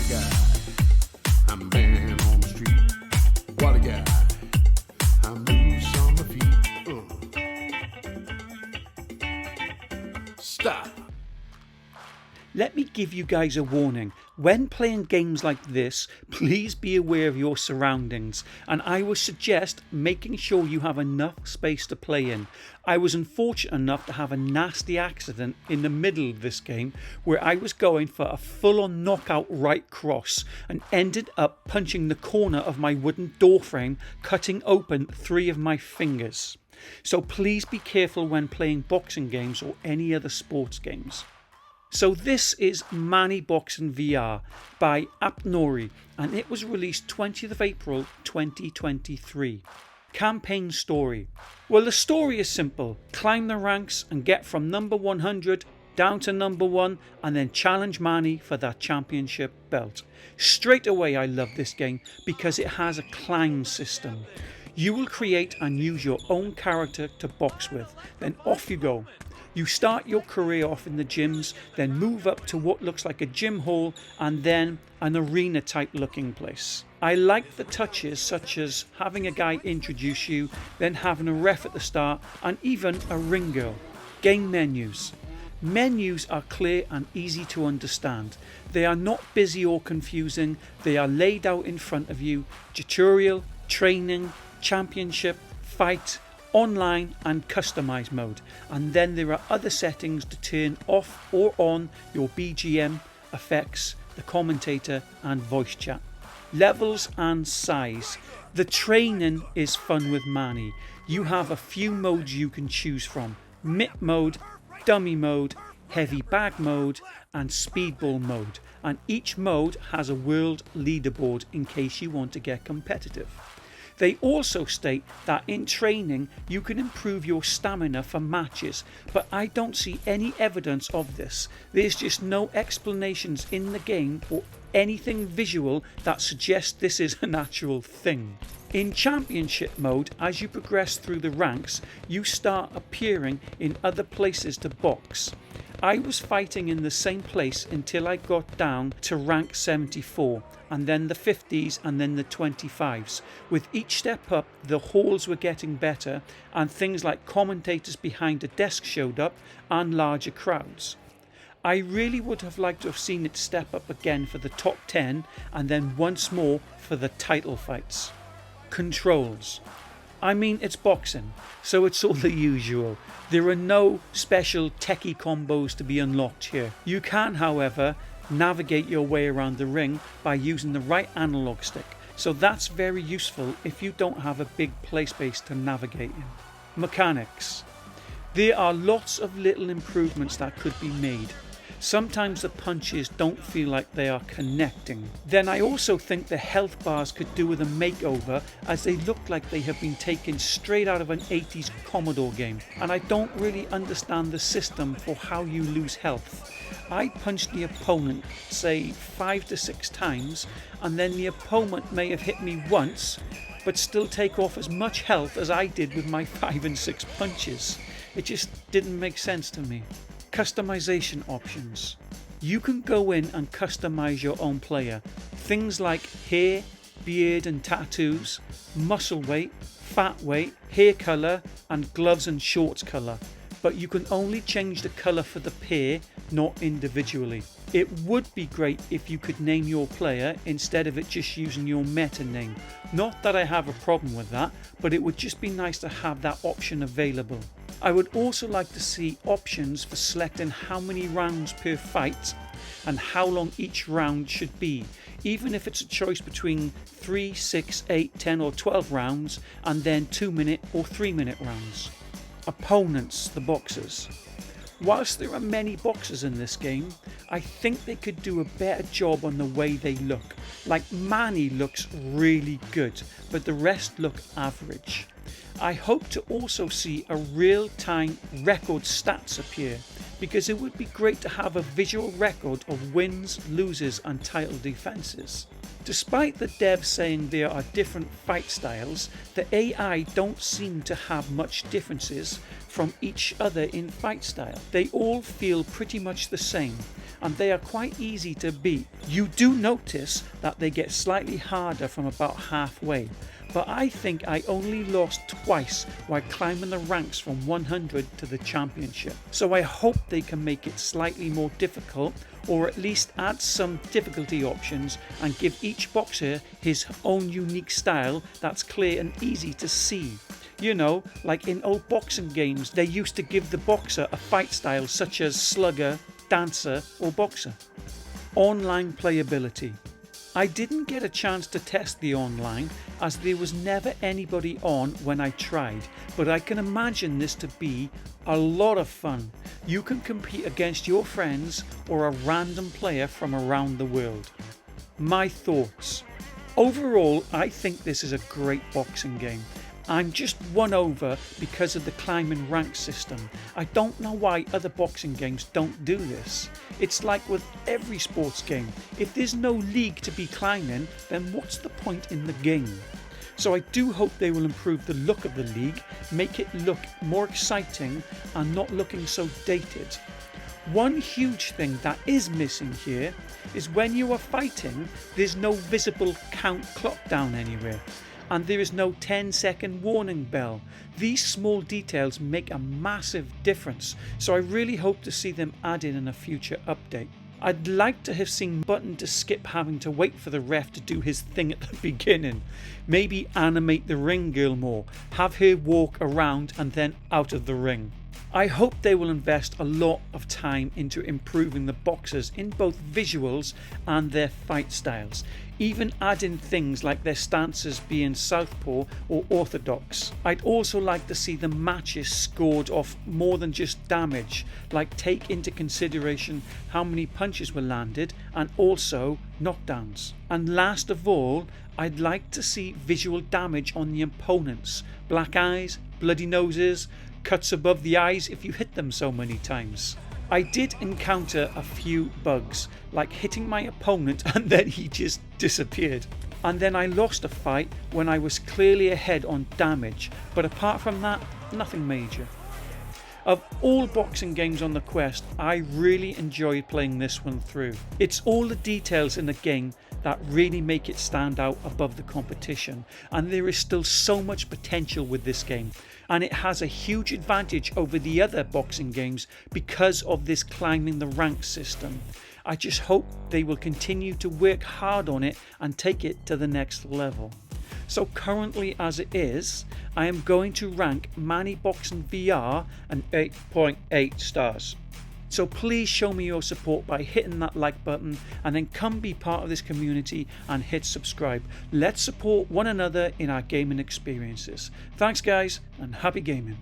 a guy, I'm a man on the street. What a guy, I'm loose on my feet. Stop. Let me give you guys a warning. When playing games like this, please be aware of your surroundings, and I would suggest making sure you have enough space to play in. I was unfortunate enough to have a nasty accident in the middle of this game where I was going for a full-on knockout right cross and ended up punching the corner of my wooden door frame, cutting open 3 of my fingers. So please be careful when playing boxing games or any other sports games. So this is Manny Boxing VR by Apnori, and it was released 20th of April 2023. Campaign story. Well, the story is simple. Climb the ranks and get from number 100 down to number 1 and then challenge Manny for that championship belt. Straight away I love this game because it has a climb system. You will create and use your own character to box with, then off you go. You start your career off in the gyms, then move up to what looks like a gym hall and then an arena type looking place. I like the touches such as having a guy introduce you, then having a ref at the start and even a ring girl. Game menus. Menus are clear and easy to understand. They are not busy or confusing. They are laid out in front of you. Tutorial, training, championship, fight, online and customize mode, and then there are other settings to turn off or on your BGM, effects, the commentator and voice chat. Levels and size. The training is fun with Manny. You have a few modes you can choose from: mitt mode, dummy mode, heavy bag mode and speedball mode, and each mode has a world leaderboard in case you want to get competitive. They also state that in training you can improve your stamina for matches, but I don't see any evidence of this. There's just no explanations in the game or anything visual that suggests this is an actual thing. In championship mode, as you progress through the ranks, you start appearing in other places to box. I was fighting in the same place until I got down to rank 74, and then the 50s and then the 25s. With each step up, the halls were getting better and things like commentators behind a desk showed up and larger crowds. I really would have liked to have seen it step up again for the top 10 and then once more for the title fights. Controls. I mean, it's boxing, so it's all the usual. There are no special techie combos to be unlocked here. You can, however, navigate your way around the ring by using the right analog stick, so that's very useful if you don't have a big play space to navigate in. Mechanics. There are lots of little improvements that could be made. Sometimes the punches don't feel like they are connecting. Then I also think the health bars could do with a makeover, as they look like they have been taken straight out of an 80s Commodore game, and I don't really understand the system for how you lose health. I punched the opponent say 5 to 6 times, and then the opponent may have hit me once but still take off as much health as I did with my 5 and 6 punches. It just didn't make sense to me. Customization options. You can go in and customize your own player. Things like hair, beard and tattoos, muscle weight, fat weight, hair colour and gloves and shorts colour. But you can only change the colour for the pair, not individually. It would be great if you could name your player instead of it just using your meta name. Not that I have a problem with that, but it would just be nice to have that option available. I would also like to see options for selecting how many rounds per fight and how long each round should be, even if it's a choice between 3, 6, 8, 10 or 12 rounds and then 2-minute or 3-minute rounds. Opponents, the boxers. Whilst there are many boxers in this game, I think they could do a better job on the way they look. Like Manny looks really good, but the rest look average. I hope to also see a real-time record stats appear, because it would be great to have a visual record of wins, losses and title defences. Despite the devs saying there are different fight styles, the AI don't seem to have much differences from each other in fight style. They all feel pretty much the same. and they are quite easy to beat. You do notice that they get slightly harder from about halfway, but I think I only lost twice while climbing the ranks from 100 to the championship. So I hope they can make it slightly more difficult, or at least add some difficulty options and give each boxer his own unique style that's clear and easy to see. You know, like in old boxing games, they used to give the boxer a fight style such as slugger, dancer or boxer. Online playability. I didn't get a chance to test the online as there was never anybody on when I tried, but I can imagine this to be a lot of fun. You can compete against your friends or a random player from around the world. My thoughts. Overall, I think this is a great boxing game. I'm just won over because of the climbing rank system. I don't know why other boxing games don't do this. It's like with every sports game. If there's no league to be climbing, then what's the point in the game? So I do hope they will improve the look of the league, make it look more exciting and not looking so dated. One huge thing that is missing here is when you are fighting, there's no visible count clock down anywhere. And there is no 10-second warning bell. These small details make a massive difference, so I really hope to see them added in a future update. I'd like to have seen button to skip having to wait for the ref to do his thing at the beginning. Maybe animate the ring girl more, have her walk around and then out of the ring. I hope they will invest a lot of time into improving the boxers in both visuals and their fight styles, even adding things like their stances being southpaw or orthodox. I'd also like to see the matches scored off more than just damage, like take into consideration how many punches were landed and also knockdowns. And last of all, I'd like to see visual damage on the opponents, black eyes, bloody noses, cuts above the eyes if you hit them so many times. I did encounter a few bugs, like hitting my opponent and then he just disappeared. And then I lost a fight when I was clearly ahead on damage, but apart from that, nothing major. Of all boxing games on the Quest, I really enjoyed playing this one through. It's all the details in the game that really make it stand out above the competition, and there is still so much potential with this game, and it has a huge advantage over the other boxing games because of this climbing the rank system. I just hope they will continue to work hard on it and take it to the next level. So currently as it is, I am going to rank Manny Boxing VR an 8.8 stars. So please show me your support by hitting that like button and then come be part of this community and hit subscribe. Let's support one another in our gaming experiences. Thanks guys and happy gaming.